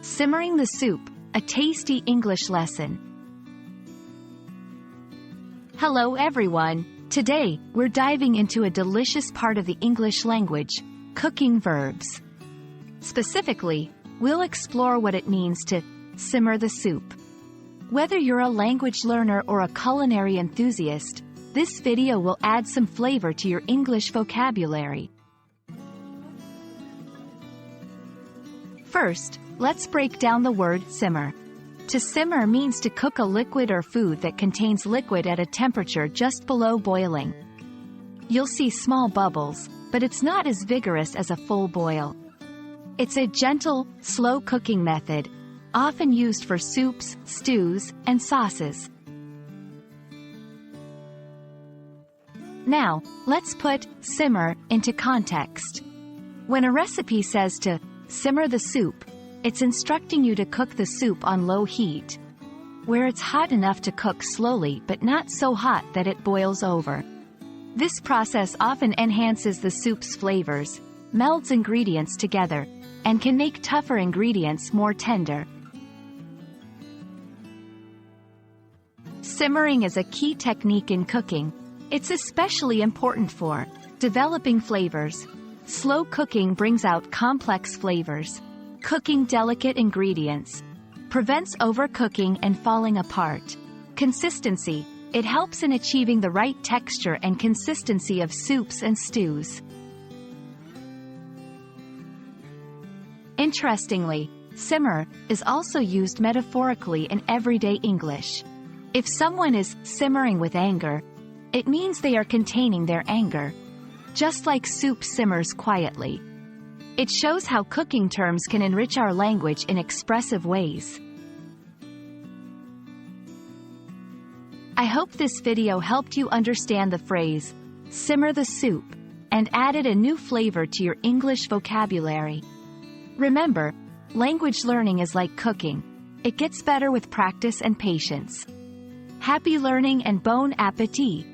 Simmering the soup, a tasty English lesson. Hello everyone. Today, we're diving into a delicious part of the English language, cooking verbs. Specifically, we'll explore what it means to simmer the soup. Whether you're a language learner or a culinary enthusiast, this video will add some flavor to your English vocabulary. First, let's break down the word simmer. To simmer means to cook a liquid or food that contains liquid at a temperature just below boiling. You'll see small bubbles, but it's not as vigorous as a full boil. It's a gentle, slow cooking method, often used for soups, stews, and sauces. Now, let's put simmer into context. When a recipe says to simmer the soup, it's instructing you to cook the soup on low heat, where it's hot enough to cook slowly but not so hot that it boils over. This process often enhances the soup's flavors, melds ingredients together, and can make tougher ingredients more tender. Simmering is a key technique in cooking. It's especially important for developing flavors. Slow cooking brings out complex flavors. Cooking delicate ingredients prevents overcooking and falling apart. Consistency. It helps in achieving the right texture and consistency of soups and stews. Interestingly, simmer is also used metaphorically in everyday English. If someone is simmering with anger, it means they are containing their anger. Just like soup simmers quietly. It shows how cooking terms can enrich our language in expressive ways. I hope this video helped you understand the phrase, simmer the soup, and added a new flavor to your English vocabulary. Remember, language learning is like cooking. It gets better with practice and patience. Happy learning and bon appétit!